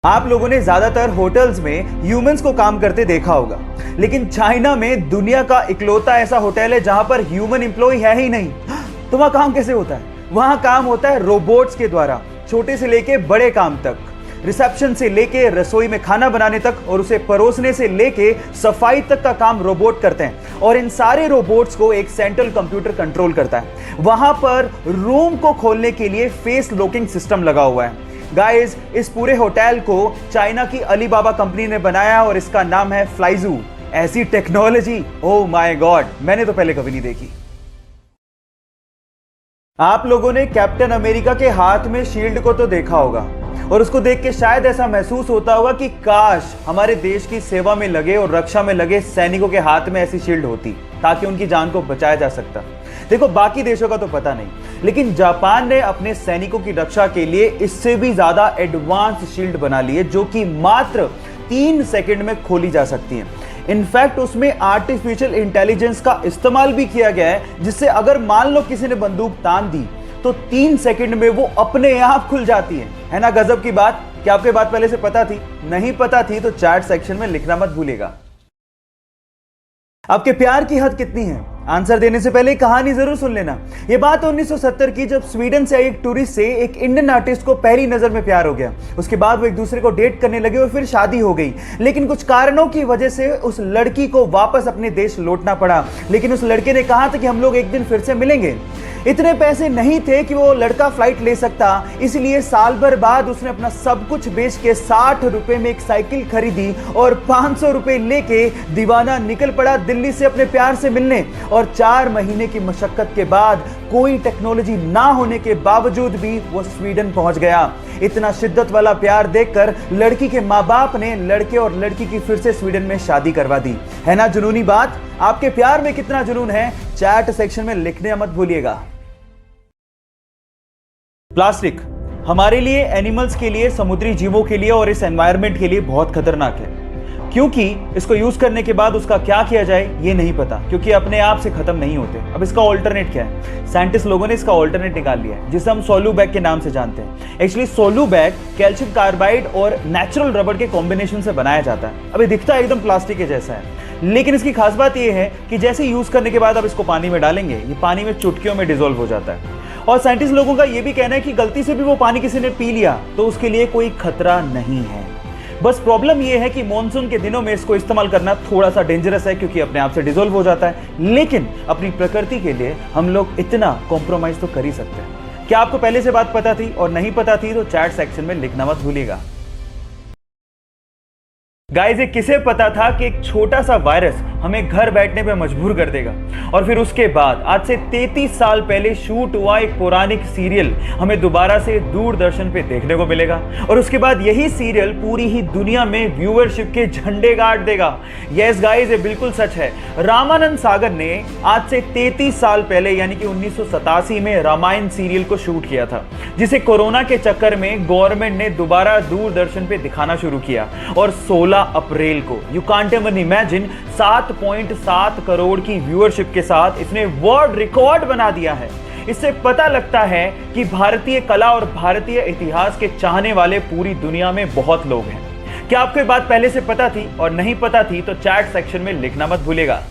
आप लोगों ने ज्यादातर होटल्स में ह्यूमंस को काम करते देखा होगा, लेकिन चाइना में दुनिया का इकलौता ऐसा होटल है जहां पर ह्यूमन एम्प्लॉय है ही नहीं। तो वहां काम कैसे होता है? वहां काम होता है रोबोट्स के द्वारा, छोटे से लेके बड़े काम तक, रिसेप्शन से लेके रसोई में खाना बनाने तक और उसे परोसने से लेके सफाई तक का काम रोबोट करते हैं। और इन सारे रोबोट्स को एक सेंट्रल कंप्यूटर कंट्रोल करता है। वहां पर रूम को खोलने के लिए फेस लॉकिंग सिस्टम लगा हुआ है। गाइस, इस पूरे होटल को चाइना की अलीबाबा कंपनी ने बनाया और इसका नाम है फ्लाइजू। ऐसी टेक्नोलॉजी, ओह माय गॉड, मैंने तो पहले कभी नहीं देखी। आप लोगों ने कैप्टन अमेरिका के हाथ में शील्ड को तो देखा होगा और उसको देख के शायद ऐसा महसूस होता होगा कि काश हमारे देश की सेवा में लगे और रक्षा में लगे सैनिकों के हाथ में ऐसी शील्ड होती ताकि उनकी जान को बचाया जा सकता। देखो, बाकी देशों का तो पता नहीं, लेकिन जापान ने अपने सैनिकों की रक्षा के लिए इससे भी ज्यादा एडवांस शील्ड बना ली है जो कि मात्र 3 सेकंड में खोली जा सकती है। इनफैक्ट उसमें आर्टिफिशियल इंटेलिजेंस का इस्तेमाल भी किया गया है, जिससे अगर मान लो किसी ने बंदूक तान दी तो 3 सेकंड में वो अपने आप खुल जाती है ना? गजब की बात। क्या आपके बात पहले से पता थी? नहीं पता थी तो चैट सेक्शन में लिखना मत भूलिएगा। आपके प्यार की हद कितनी है? आंसर देने से पहले कहानी जरूर सुन लेना। यह बात 1970 की, जब स्वीडन से एक टूरिस्ट से एक इंडियन आर्टिस्ट को पहली नजर में प्यार हो गया। उसके बाद वो एक दूसरे को डेट करने लगे और फिर शादी हो गई। लेकिन कुछ कारणों की वजह से उस लड़की को वापस अपने देश लौटना पड़ा। लेकिन उस लड़के ने कहा था कि हम लोग एक दिन फिर से मिलेंगे। इतने पैसे नहीं थे कि वो लड़का फ्लाइट ले सकता, इसलिए साल भर बाद उसने अपना सब कुछ बेच के 60 रुपए में एक साइकिल खरीदी और 500 रुपए लेके दीवाना निकल पड़ा दिल्ली से अपने प्यार से मिलने। और 4 महीने की मशक्कत के बाद, कोई टेक्नोलॉजी ना होने के बावजूद भी वो स्वीडन पहुंच गया। इतना शिद्दत वाला प्यार देखकर लड़की के माँ बाप ने लड़के और लड़की की फिर से स्वीडन में शादी करवा दी। है ना जुनूनी बात? आपके प्यार में कितना जुनून है, चैट सेक्शन में लिखने मत भूलिएगा। प्लास्टिक हमारे लिए, एनिमल्स के लिए, समुद्री जीवों के लिए और इस एनवायरनमेंट के लिए बहुत खतरनाक है, क्योंकि इसको यूज करने के बाद उसका क्या किया जाए ये नहीं पता, क्योंकि अपने आप से खत्म नहीं होते। अब इसका ऑल्टरनेट क्या है? साइंटिस्ट लोगों ने इसका ऑल्टरनेट निकाल लिया है, जिसे हम सोलू बैग के नाम से जानते हैं। एक्चुअली सोलू बैग कैल्शियम कार्बाइड और नेचुरल रबर के कॉम्बिनेशन से बनाया जाता है। अभी दिखता है एकदम प्लास्टिक के जैसा है, लेकिन इसकी खास बात यह है कि जैसे यूज करने के बाद आप इसको पानी में डालेंगे, ये पानी में चुटकियों में डिसॉल्व हो जाता है। और साइंटिस्ट लोगों का यह भी कहना है कि गलती से भी वो पानी किसी ने पी लिया तो उसके लिए कोई खतरा नहीं है। बस प्रॉब्लम यह है कि मॉनसून के दिनों में इसको इस्तेमाल करना थोड़ा सा डेंजरस है, क्योंकि अपने आप से डिसॉल्व हो जाता है। लेकिन अपनी प्रकृति के लिए हम लोग इतना कॉम्प्रोमाइज तो कर ही सकते हैं। क्या आपको पहले से बात पता थी? और नहीं पता थी तो चैट सेक्शन में लिखना मत भूलिएगा। गाइस, ये किसे पता था कि एक छोटा सा वायरस हमें घर बैठने पे मजबूर कर देगा? और फिर उसके बाद आज से 33 साल पहले शूट हुआ एक पौराणिक सीरियल हमें दोबारा से दूरदर्शन पे देखने को मिलेगा। और उसके बाद यही सीरियल पूरी ही दुनिया में व्यूअरशिप के झंडे गाड़ देगा। यस गाइस, ये बिल्कुल सच है। रामानंद सागर ने आज से 33 साल पहले यानी कि 1987 में रामायण सीरियल को शूट किया था, जिसे कोरोना के चक्कर में गवर्नमेंट ने दोबारा दूरदर्शन पे दिखाना शुरू किया। और 16 अप्रैल को, you can't even imagine, 7.7 crore की व्यूअरशिप के साथ इसने वर्ल्ड रिकॉर्ड बना दिया है। इससे पता लगता है कि भारतीय कला और भारतीय इतिहास के चाहने वाले पूरी दुनिया में बहुत लोग हैं। क्या आपको ये बात पहले से पता थी? और नहीं पता थी तो चैट सेक्शन में लिखना मत भूलिएगा।